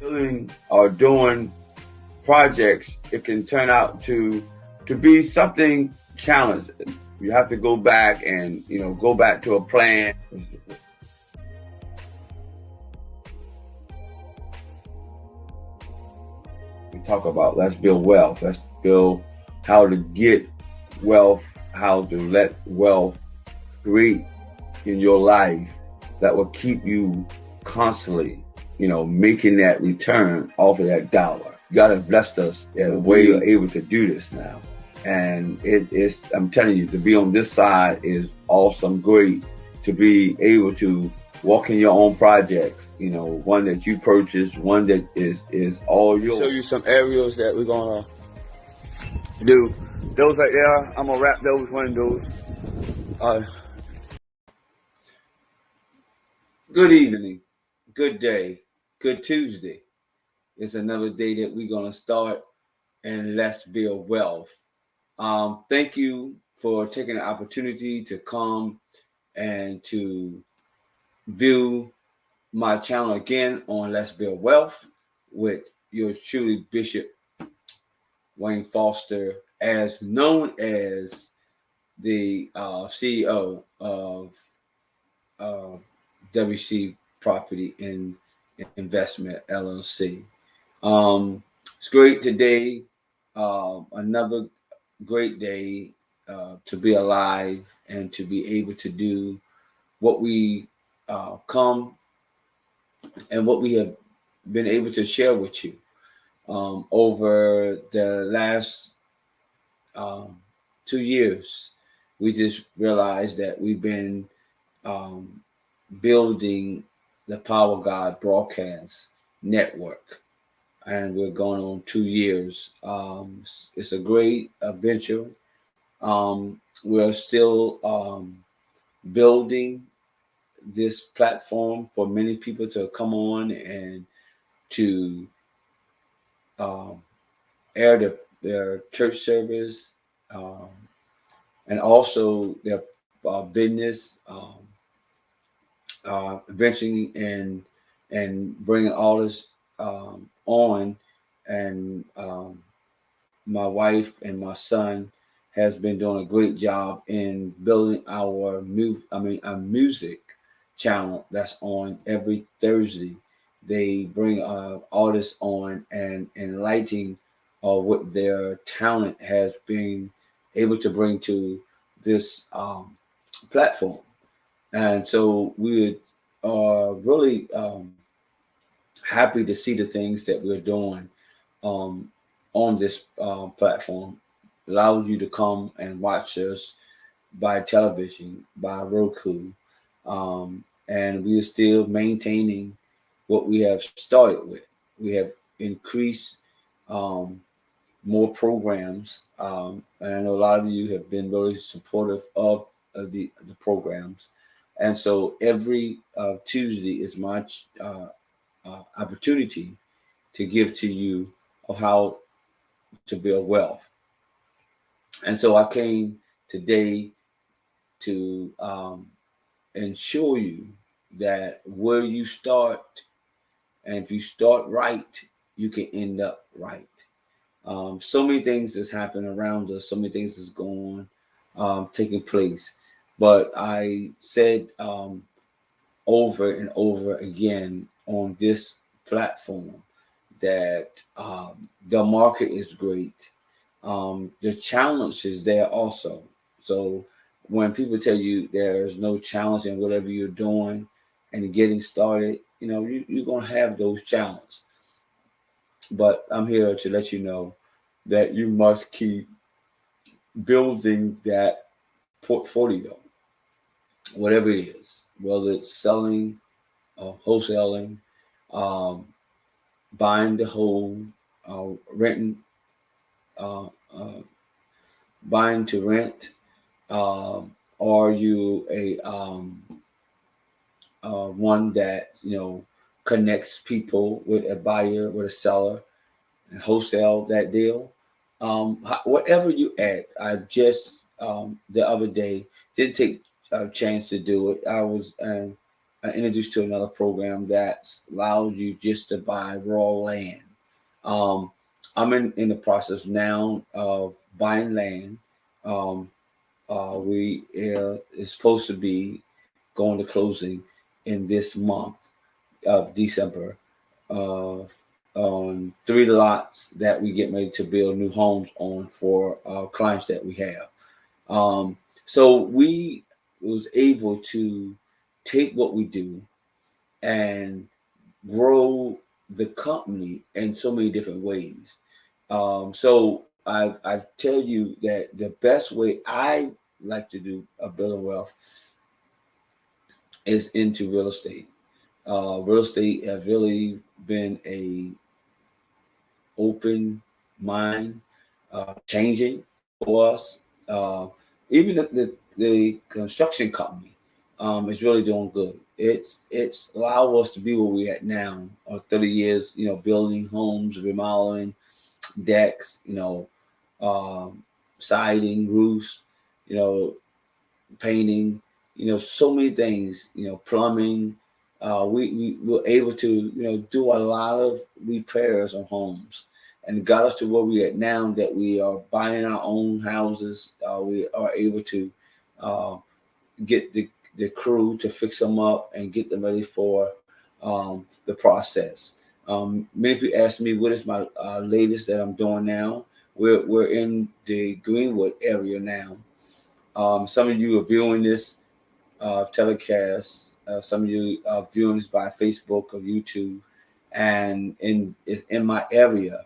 Building or doing projects, it can turn out to be something challenging. You have to go back and go back to a plan. We talk about let's build wealth. Let's build how to get wealth, how to let wealth create in your life that will keep you constantly, making that return off of that dollar. God has blessed us in a way you're able to do this now. And I'm telling you, to be on this side is awesome, great. To be able to walk in your own projects, one that you purchased, one that is all yours. Show you some areas that we're gonna do. Those right there, I'm gonna wrap those windows. Good evening, good day, good Tuesday. It's another day that we're gonna start, and let's build wealth. Thank you for taking the opportunity to come and to view my channel again on Let's Build Wealth with your truly Bishop Wayne Foster, as known as the CEO of WC Property and Investment LLC. It's great today. Another great day to be alive and to be able to do what we come and what we have been able to share with you over the last 2 years. We just realized that we've been building the Power God Broadcast Network, and we're going on 2 years. It's a great adventure. We're still building this platform for many people to come on and to air their church service, and also their business, eventually, and bringing all this on. And my wife and my son has been doing a great job in building our music channel that's on every Thursday. They bring artists on and enlightening what their talent has been able to bring to this platform. And so we are really happy to see the things that we're doing on this platform. Allows you to come and watch us by television, by Roku, and we are still maintaining what we have started with. We have increased more programs, and I know a lot of you have been really supportive of the programs. And so every Tuesday is my opportunity to give to you of how to build wealth. And so I came today to ensure you that where you start, and if you start right, you can end up right. So many things that's happening around us, so many things that's going on, taking place. But I said over and over again on this platform that the market is great. The challenge is there also. So when people tell you there's no challenge in whatever you're doing and getting started, you're going to have those challenges. But I'm here to let you know that you must keep building that portfolio, whatever it is, whether it's selling, wholesaling, buying the home, renting, buying to rent. Are you a one that connects people with a buyer, with a seller, and wholesale that deal? Whatever you add, I just the other day did take a chance to do it. I was introduced to another program that allows you just to buy raw land. Um, I'm in the process now of buying land. Um, we is supposed to be going to closing in this month of December on 3 lots that we get ready to build new homes on for clients that we have. So we was able to take what we do and grow the company in so many different ways. So I tell you that the best way I like to do a building wealth is into real estate. Real estate has really been a open mind, changing for us. Even the construction company is really doing good. It's allowed us to be where we at now. 30 years, building homes, remodeling, decks, um, siding, roofs, you know, painting, so many things, plumbing. We were able to, do a lot of repairs on homes and got us to where we at now that we are buying our own houses. We are able to uh, get the crew to fix them up and get them ready for the process. Many people ask me what is my latest that I'm doing now. We're in the Greenwood area now. Some of you are viewing this telecast. Some of you are viewing this by Facebook or YouTube, and it's in my area.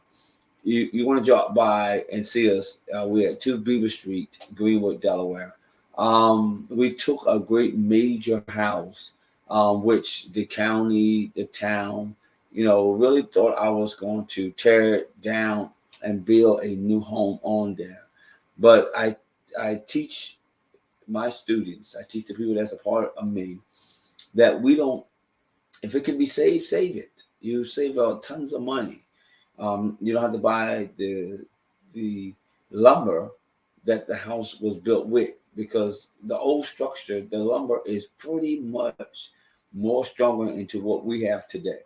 You want to drop by and see us. We're at 2 Beaver Street, Greenwood, Delaware. We took a great major house, which the county, the town, really thought I was going to tear it down and build a new home on there. But I teach my students, I teach the people that's a part of me, that we don't, if it can be saved, save it. You save tons of money. You don't have to buy the lumber that the house was built with, because the old structure, the lumber is pretty much more stronger into what we have today.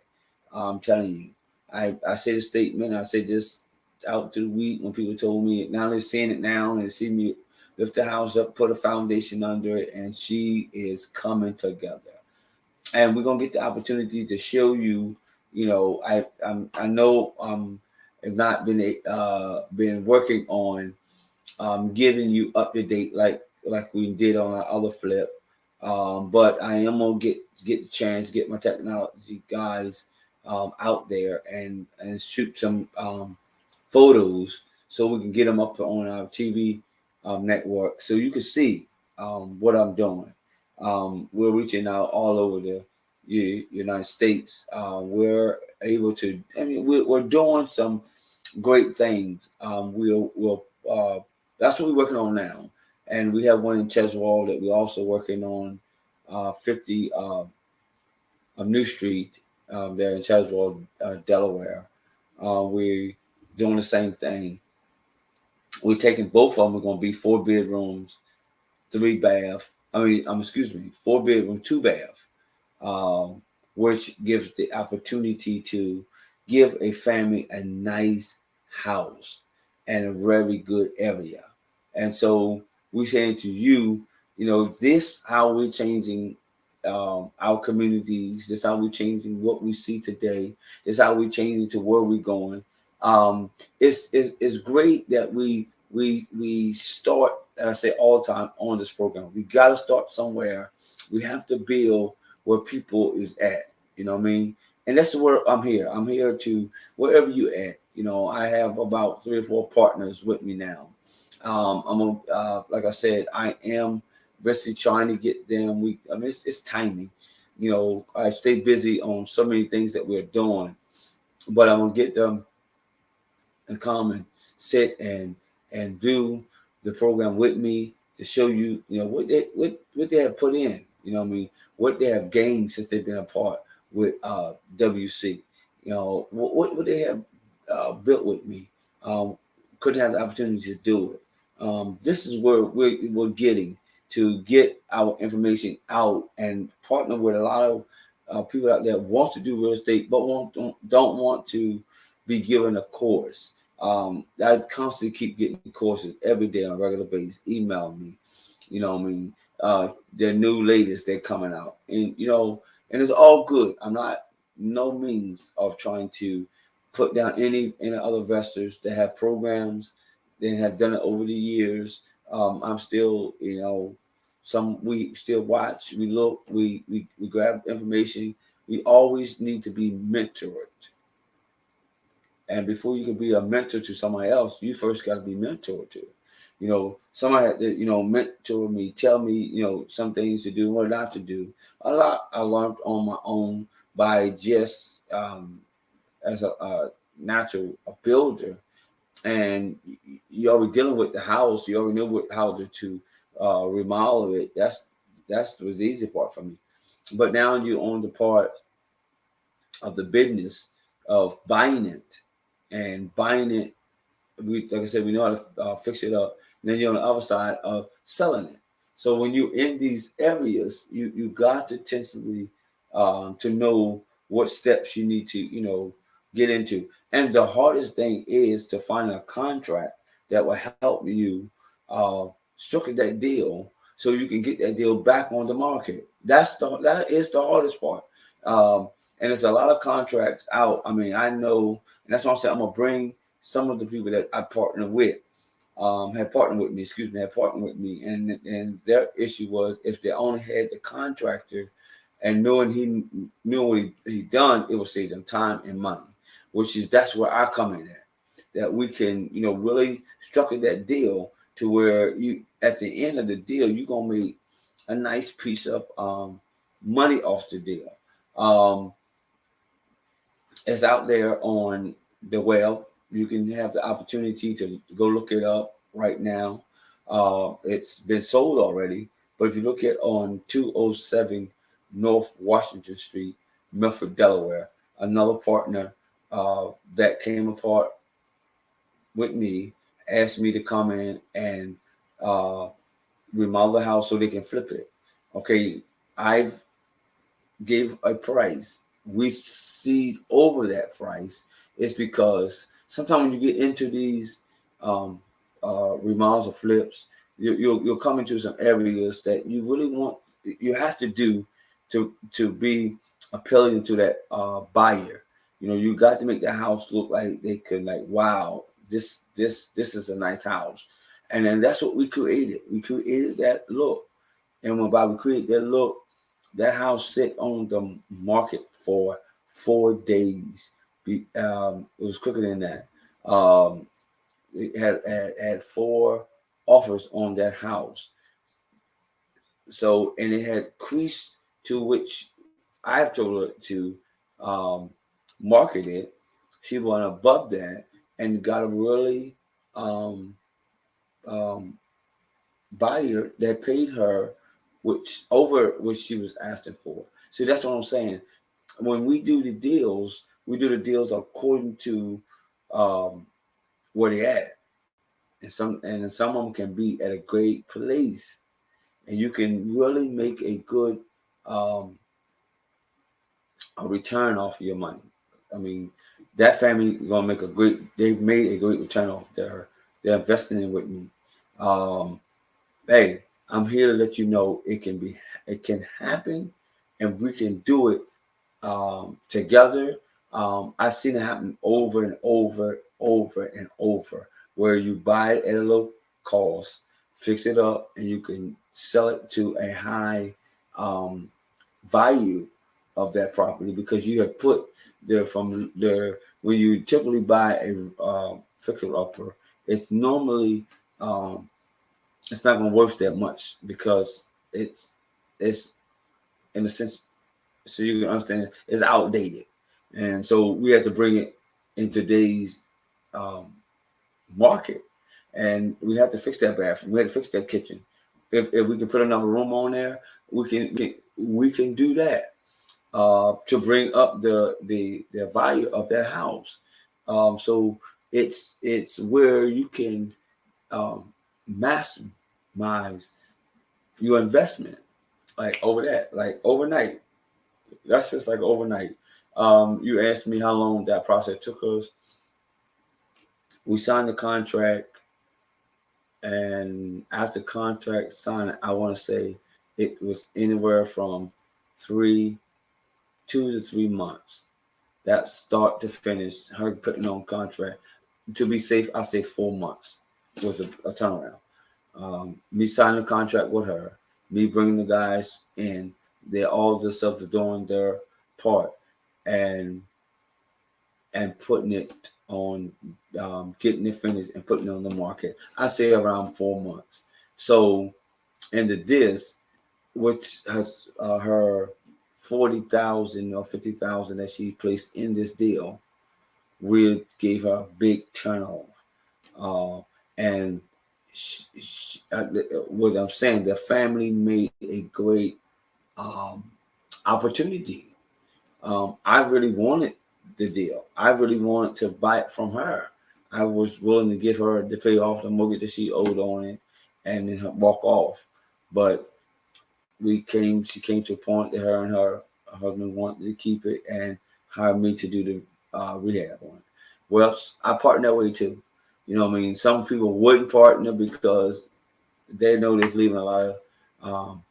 I'm telling you. I say the statement, I say this out to the week when people told me it. Now they're seeing it now and they see me lift the house up, put a foundation under it, and she is coming together. And we're gonna get the opportunity to show you. I know have not been working on giving you up to date like we did on our other flip. But I am gonna get the chance, get my technology guys out there and shoot some photos so we can get them up on our TV network so you can see what I'm doing. We're reaching out all over the United States. We're able to. I mean, we're doing some great things. That's what we're working on now, and we have one in Cheswold that we're also working on. 50 New Street there in Cheswold, Delaware. We're doing the same thing. We're taking both of them. We're going to be 4 bedrooms, 3 bath. Excuse me, 4 bedroom, 2 bath, um, which gives the opportunity to give a family a nice house and a very good area. And so we're saying to you, this how we're changing our communities. This how we're changing what we see today. This how we're changing to where we're going. It's great that we start. I say all the time on this program, we got to start somewhere. We have to build where people is at. You know what I mean? And that's where I'm here. I'm here to wherever you at. I have about 3 or 4 partners with me now. Like I said, I am basically trying to get them. It's timing. I stay busy on so many things that we're doing, but I'm gonna get them and come and sit and do the program with me to show you, what they have put in. What they have gained since they've been a part with WC. What they have built with me. Couldn't have the opportunity to do it. This is where we're getting. to get our information out and partner with a lot of people out there wants to do real estate but don't want to be given a course. I constantly keep getting courses every day on a regular basis. Email me, you know what I mean? Their new latest they're coming out, and and it's all good. I'm not no means of trying to put down any other investors that have programs that have done it over the years. I'm still, some we still watch, we look, we grab information. We always need to be mentored. And before you can be a mentor to somebody else, you first got to be mentored to. Somebody had to, mentor me, tell me, some things to do, what not to do. A lot I learned on my own by just as a natural a builder. And you already dealing with the house. You already know how to remodel it. That was the easy part for me. But now you own the part of the business of buying it and buying it. Like I said, we know how to fix it up. And then you're on the other side of selling it. So when you're in these areas, you got to intentionally to know what steps you need to get into. And the hardest thing is to find a contract that will help you structure that deal so you can get that deal back on the market. That is the hardest part. And there's a lot of contracts out. I mean, I know, and that's why I'm saying I'm gonna bring some of the people that I partner with had partnered with me, and their issue was if they only had the contractor and knowing he knew what he done, it would save them time and money, that's where I come in at. That we can, really structure that deal to where you at the end of the deal, you're gonna make a nice piece of money off the deal. It's out there on the web. You can have the opportunity to go look it up right now. It's been sold already, but if you look at on 207 North Washington Street, Milford, Delaware, another partner that came apart with me asked me to come in and remodel the house so they can flip it. Okay, I've gave a price. We see over that price. It's because sometimes when you get into these remodels or flips, you'll come into some areas that you really want. You have to do to be appealing to that buyer. You got to make the house look like they could wow, this is a nice house, and then that's what we created. We created that look, and when we create that look, that house sit on the market for 4 days. It was quicker than that. It had four offers on that house. So, and it had increased to which I've told her to um, market it. She went above that and got a really um, um, buyer that paid her which over what she was asking for. So that's what I'm saying. When we do the deals according to um, where they at, and some of them can be at a great place, and you can really make a good um, a return off of your money. I mean, that family gonna make a great. They've made a great return off they're investing in with me. Um, hey, I'm here to let you know it can happen, and we can do it together. I've seen it happen over and over and over, where you buy it at a low cost, fix it up, and you can sell it to a high um, value of that property because you have put from the when you typically buy a fixer upper, it's normally it's not going to worth that much because it's in a sense, so you can understand it's outdated, and so we have to bring it in today's um, market, and we have to fix that bathroom. We have to fix that kitchen. If we can put another room on there, we can do that to bring up the value of that house. So it's where you can um, maximize your investment, like over that, like overnight. That's just like overnight. You asked me how long that process took us. We signed the contract, and after contract signing, I want to say it was anywhere from 2 to 3 months. That start to finish, her putting on contract. To be safe, I say 4 months was a turnaround. Me signing a contract with her, me bringing the guys in, they all the stuff doing their part, and putting it on, getting it finished and putting it on the market. I say around 4 months. So, and the disc, which has her 40,000 or 50,000 that she placed in this deal, we gave her a big turnoff. And what I'm saying, the family made a great um, opportunity. I really wanted the deal. I really wanted to buy it from her. I was willing to get her to pay off the mortgage that she owed on it, and then walk off. But she came to a point that her and her husband wanted to keep it and hire me to do the rehab on it. Well, I partner that way too. You know what I mean? Some people wouldn't partner because they know they're leaving a lot of um,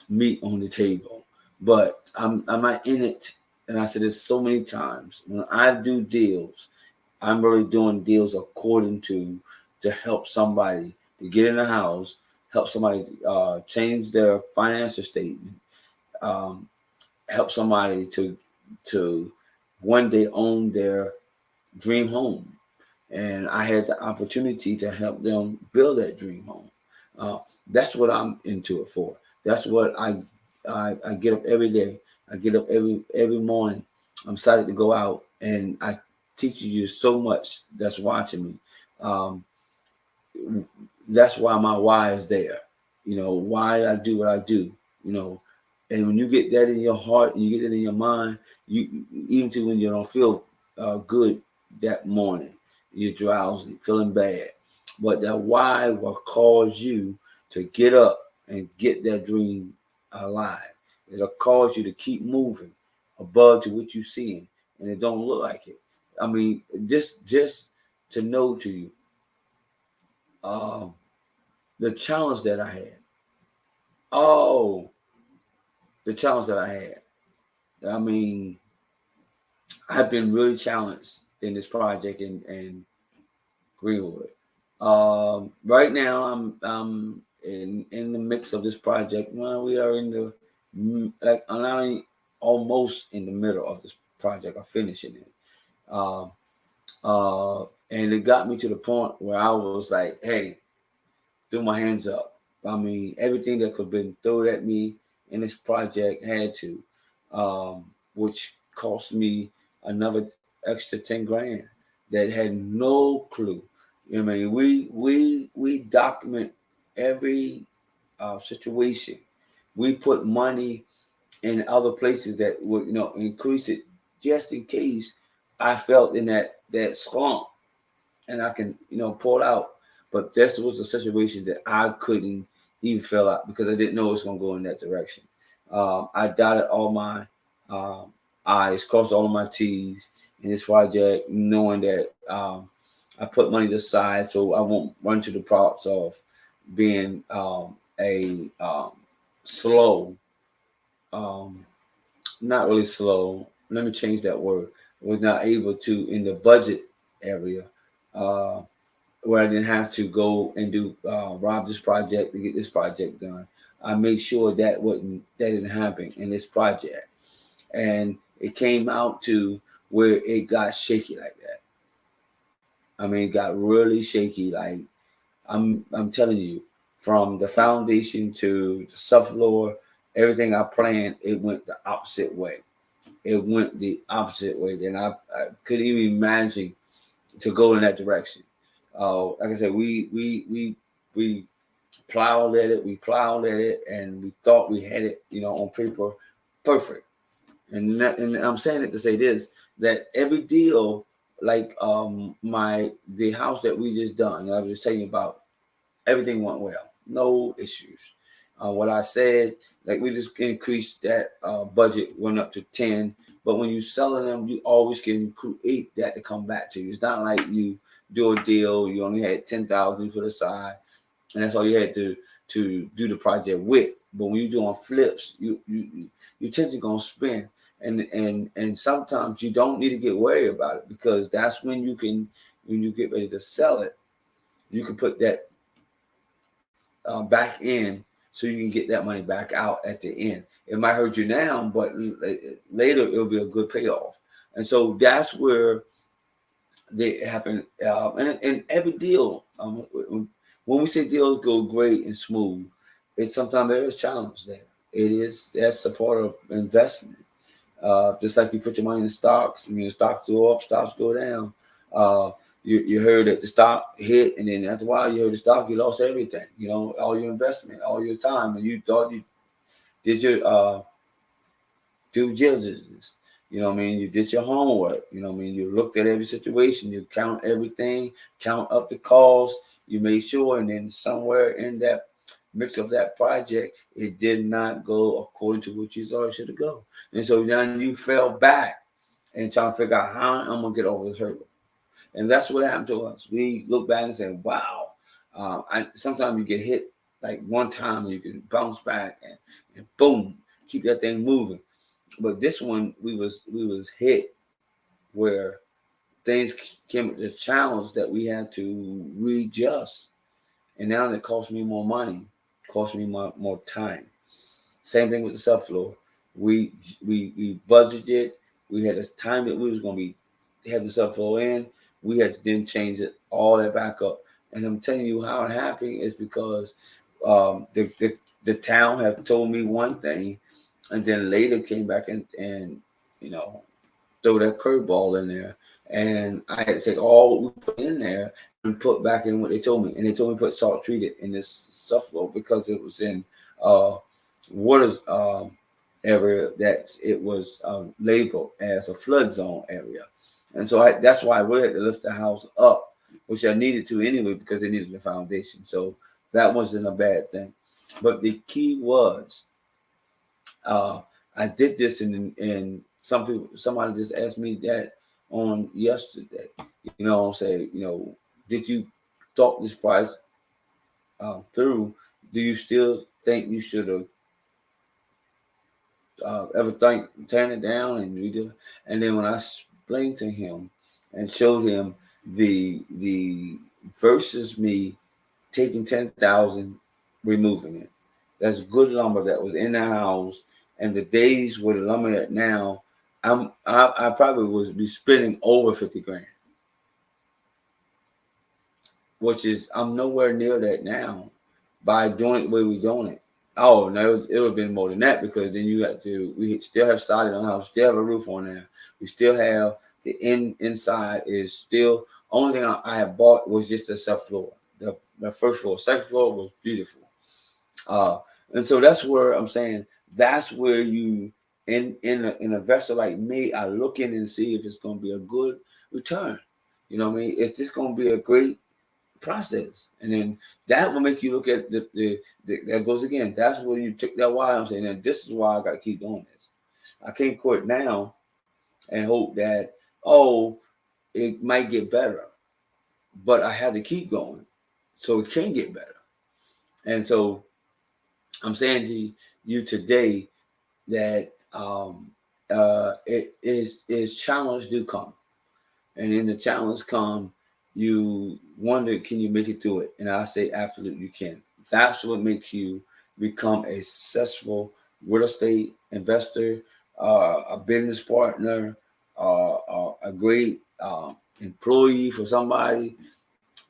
meat on the table. But I'm not in it. And I said this so many times. When I do deals, I'm really doing deals according to help somebody to get in a house, help somebody change their financial statement, um, help somebody to one day own their dream home. And I had the opportunity to help them build that dream home. Uh, that's what I'm into it for. That's what I get up every day. I get up every morning. I'm excited to go out, and I teach you so much that's watching me. Um, that's why my why is there. You know, why I do what I do. You know, and when you get that in your heart and you get it in your mind, you even to when you don't feel good that morning, you're drowsy, feeling bad, but that why will cause you to get up and get that dream alive. It'll cause you to keep moving above to what you're seeing, and it don't look like it. I mean, just to know to you, um, the challenge that I had. Oh, the challenge that I had. I mean, I've been really challenged in this project in Greenwood. Right now, I'm in the mix of this project. Well, we are in the like almost in the middle of this project. I'm finishing it. Uh, and it got me to the point where I was like, "Hey, threw my hands up. I mean, everything that could have been thrown at me in this project had to, which cost me another extra 10 grand that had no clue. I mean, we document every situation. We put money in other places that would increase it just in case I felt in that slump and I can, pull out. But this was a situation that I couldn't even fill out because I didn't know it was going to go in that direction. I dotted all my I's, crossed all of my T's in this project, knowing that I put money aside so I won't run to the props of being a slow, um, not really slow. Let me change that word. Was not able to in the budget area. Uh, where I didn't have to go and do rob this project to get this project done. I made sure that didn't happen in this project, and it came out to where it got shaky like that. I mean, it got really shaky. Like I'm telling you, from the foundation to the subfloor, everything I planned, it went the opposite way. It went the opposite way than I could even imagine to go in that direction. Like I said, we plowed at it, and we thought we had it, on paper, perfect. And I'm saying it to say this: that every deal, like the house that we just done, I was just telling you about, everything went well, no issues. What I said, like we just increased that budget, went up to 10. But when you selling them, you always can create that to come back to you. It's not like you do a deal, you only had 10,000 for the side, and that's all you had to do the project with. But when you're doing flips, you tend to gonna spend, and sometimes you don't need to get worried about it, because that's when when you get ready to sell it, you can put that back in, so you can get that money back out at the end. It might hurt you now, but later it'll be a good payoff. And so that's where they happen. And every deal, when we say deals go great and smooth, it's sometimes there is challenge there. That's a part of investment. Just like you put your money in stocks, I mean, stocks go up, stocks go down. Uh, you heard that the stock hit, and then after a while, you heard the stock, you lost everything. You know, all your investment, all your time, and you thought you did your due diligence. You know what I mean? You did your homework. You know what I mean? You looked at every situation. You count everything, count up the cost. You made sure, and then somewhere in that mix of that project, it did not go according to what you thought it should have go. And so then you fell back and trying to figure out how I'm gonna get over this hurdle. And that's what happened to us. We look back and say, "Wow." Sometimes you get hit like one time, and you can bounce back and boom, keep that thing moving. But this one, we was hit where things came with the challenge that we had to readjust, and now it cost me more money, cost me more time. Same thing with the subfloor. We budgeted. We had this time that we was gonna be having the subfloor in. We had to then change it all that back up. And I'm telling you how it happened is because the town had told me one thing, and then later came back and you know throw that curveball in there, and I had to take all what we put in there and put back in what they told me, and they told me to put salt treated in this subfloor because it was in uh, water area that it was labeled as a flood zone area, and so that's why I really had to lift the house up, which I needed to anyway because it needed the foundation. So that wasn't a bad thing, but the key was uh, I did this, and somebody just asked me that on yesterday. You know, say, did you talk this price through? Do you still think you should have ever think turn it down and redo it? And then when I explained to him and showed him the versus me taking 10,000, removing it. That's good lumber that was in the house, and the days where the lumber at now, I probably would be spending over 50 grand, which is I'm nowhere near that now by doing it the way we're doing it. Oh no, it would have been more than that because then we still have siding on the house, still have a roof on there, we still have the inside is still. Only thing I have bought was just the subfloor. The first floor, second floor was beautiful. Uh, and so that's where I'm saying that's where you in a vessel like me, I look in and see if it's going to be a good return. You know what I mean? It's just going to be a great process, and then that will make you look at the that goes again. That's where you took that why I'm saying, and this is why I got to keep doing this. I can't quit now and hope that it might get better, but I had to keep going so it can get better. And so I'm saying to you today that it is challenge do come, and in the challenge come, you wonder can you make it through it, and I say absolutely you can. That's what makes you become a successful real estate investor, a business partner, a great employee for somebody.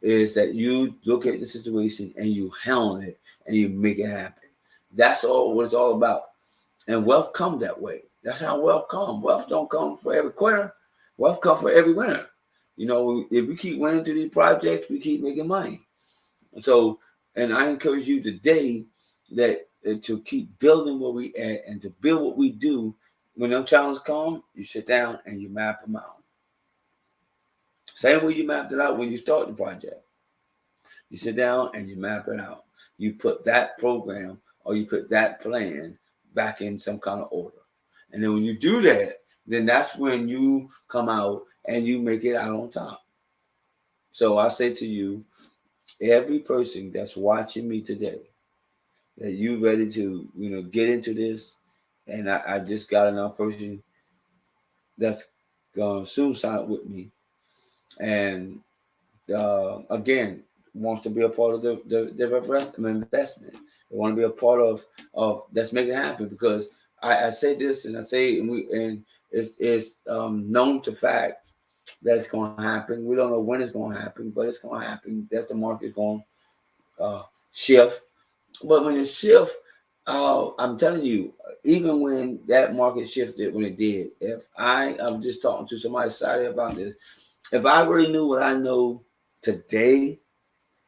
Is that you look at the situation and you handle it and you make it happen. That's all what it's all about. And wealth come that way. That's how wealth come. Wealth don't come for every quarter. Wealth come for every winner. If we keep winning through these projects, we keep making money. So, and I encourage you today that to keep building where we at and to build what we do. When them challenges come, you sit down and you map them out. Same way you mapped it out when you start the project. You sit down and you map it out. You put that program or you put that plan back in some kind of order. And then when you do that, then that's when you come out and you make it out on top. So I say to you, every person that's watching me today, that you ready to, get into this, and I just got another person that's gonna soon sign up with me, and again wants to be a part of the investment. They want to be a part of that's making it happen, because I say this and I say, and it's known to fact that it's going to happen. We don't know when it's going to happen, but it's going to happen. That the market's going to shift. But when it shifts, I'm telling you, even when that market shifted, when it did, if I'm just talking to somebody excited about this, if I really knew what I know today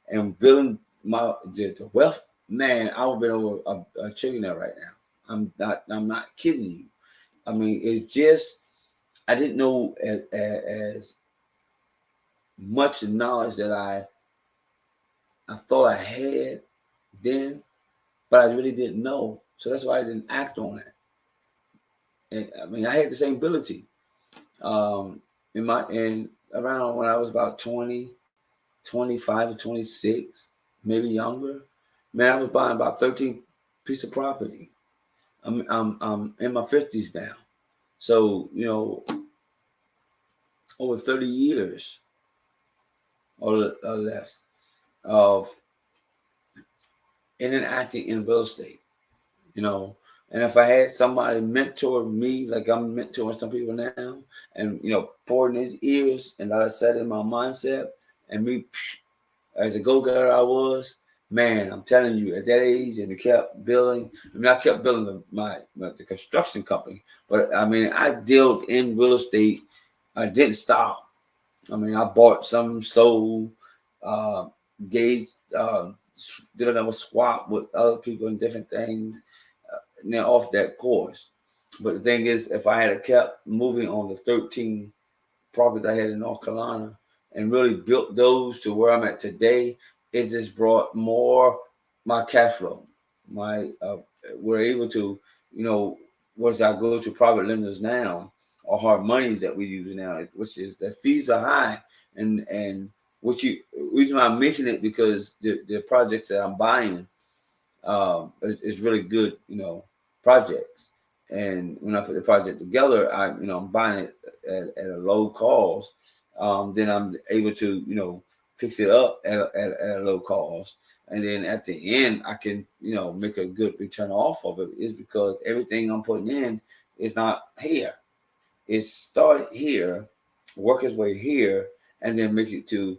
and building the wealth, man, I would have been over a trillionaire right now. I'm not kidding you. I mean, it's just I didn't know as much knowledge that I thought I had then, but I really didn't know. So that's why I didn't act on it. And I mean, I had the same ability. In around when I was about 20, 25 or 26, maybe younger, man, I was buying about 13 piece of property. I'm in my 50s now. So, over 30 years or less of in and acting in real estate, you know. And if I had somebody mentor me, like I'm mentoring some people now, and pouring his ears, and like I said in my mindset, and me as a go-getter I was, man, I'm telling you, at that age, and it kept building. I mean, I kept building the construction company, but I mean, I dealt in real estate. I didn't stop. I mean, I bought some, sold, uh, gave, did another swap with other people and different things. Now off that course. But the thing is, if I had kept moving on the 13 properties I had in North Carolina and really built those to where I'm at today, it just brought more my cash flow. My we're able to, once I go to private lenders now, or hard monies that we use now, which is the fees are high, and what you reason why I'm making it, because the projects that I'm buying is really good, projects. And when I put the project together, I'm buying it at a low cost. Then I'm able to, fix it up at a low cost. And then at the end, I can, make a good return off of it. Is because everything I'm putting in is not here. It started here, work its way here, and then make it to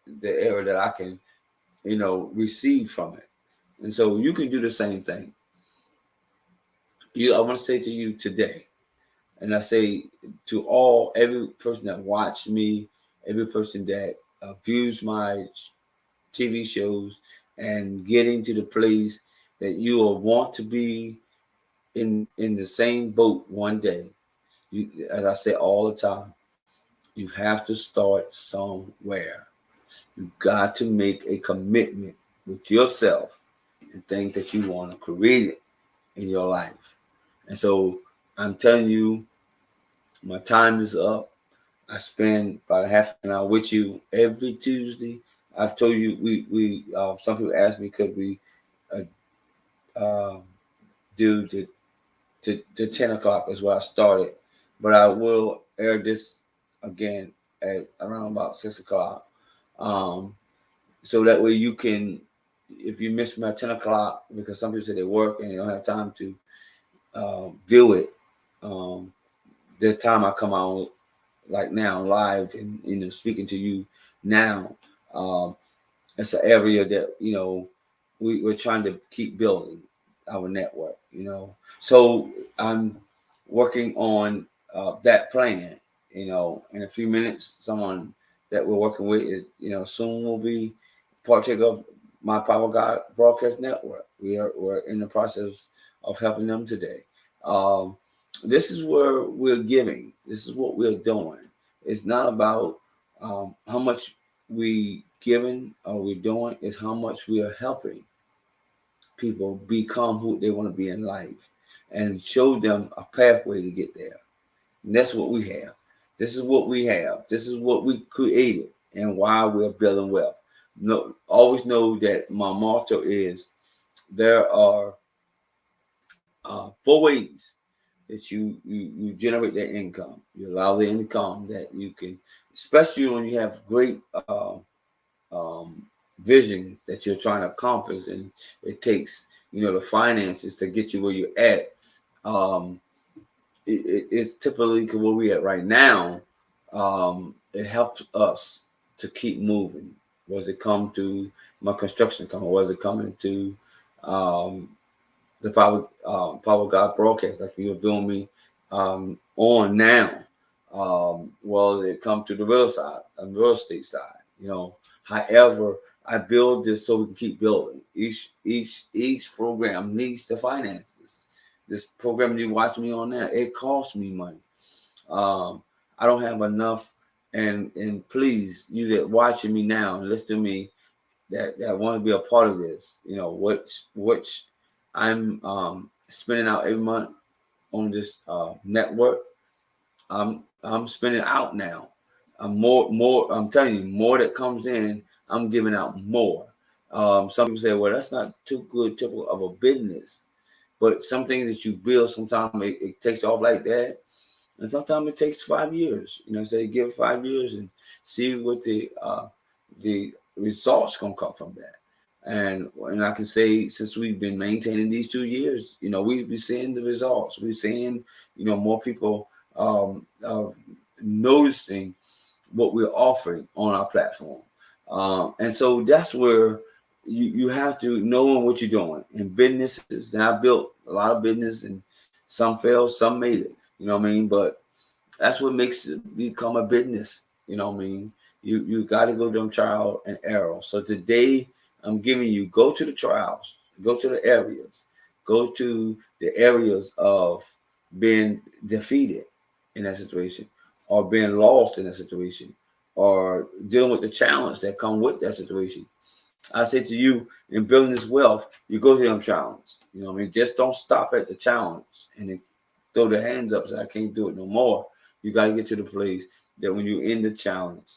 the area that I can, receive from it. And so you can do the same thing. I want to say to you today, and I say to every person that watched me, every person that views my TV shows, and getting to the place that you will want to be in the same boat one day. As I say all the time, you have to start somewhere. You got to make a commitment with yourself and things that you want to create in your life. And so I'm telling you, my time is up. I spend about half an hour with you every Tuesday. I've told you we some people ask me, could we uh, um, do the 10 o'clock is where I started, but I will air this again at around about 6 o'clock, um, so that way you can, if you miss my 10 o'clock, because some people say they work and they don't have time to view it. Um, the time I come out like now live and speaking to you now, um, it's an area that we're trying to keep building our network. So I'm working on that plan. In a few minutes, someone that we're working with is soon will be partake of my Power God Broadcast Network. We're in the process of helping them today. Um, this is where we're giving. This is what we're doing. It's not about how much we giving or we're doing, is how much we are helping people become who they want to be in life and show them a pathway to get there. And that's what we have. This is what we have. This is what we created and why we're building wealth. No, always know that my motto is there are four ways that you generate that income. You allow the income that you can, especially when you have great um, vision that you're trying to accomplish, and it takes the finances to get you where you're at. Um, it's typically where we're at right now. It helps us to keep moving. Was it come to my construction company? Was it coming to um, the Power God broadcast like you're doing me on now? Well, it come to the real estate side. However, I build this so we can keep building. Each program needs the finances. This program you watch me on now, it costs me money. I don't have enough, and please, you that watching me now, listen to me, that want to be a part of this, which I'm spending out every month on this network. I'm spending out now. I'm more. I'm telling you, more that comes in, I'm giving out more. Some people say, well, that's not too good, typical of a business. But some things that you build, sometimes it takes off like that. And sometimes it takes 5 years. Say give it 5 years and see what the results gonna come from that. And I can say since we've been maintaining these 2 years, we've been seeing the results. We're seeing more people noticing what we're offering on our platform. And so that's where you have to know what you're doing in businesses. And I built a lot of business, and some failed, some made it. You know what I mean? But that's what makes it become a business. You know what I mean? You got to go to them trial and error. So today I'm giving you, go to the trials, go to the areas, go to the areas of being defeated in that situation, or being lost in that situation, or dealing with the challenge that come with that situation. I say to you, in building this wealth, you go to them challenges. You know what I mean? Just don't stop at the challenge and then throw the hands up and say, I can't do it no more. You got to get to the place that when you end the challenge,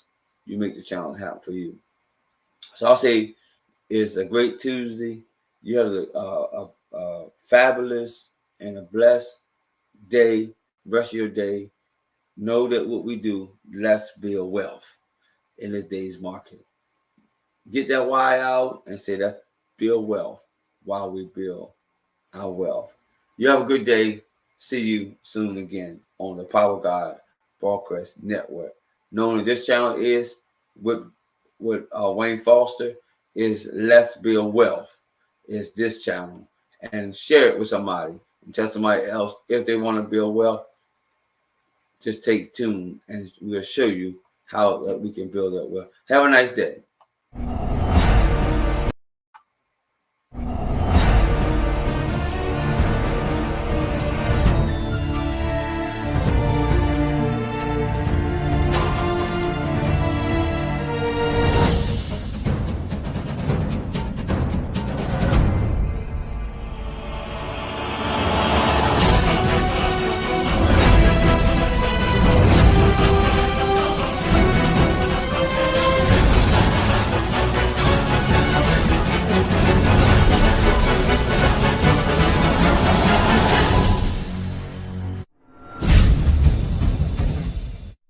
you make the challenge happen for you. So I'll say it's a great Tuesday. You have a fabulous and a blessed day, rest of your day. Know that what we do, let's build wealth in this day's market. Get that why out and say let's build wealth while we build our wealth. You have a good day. See you soon again on the Power God Broadcast Network. Knowing that this channel is with Wayne Foster is Let's Build Wealth. Is this channel, and share it with somebody and tell somebody else if they want to build wealth. Just take tune, and we'll show you how we can build that wealth. Have a nice day.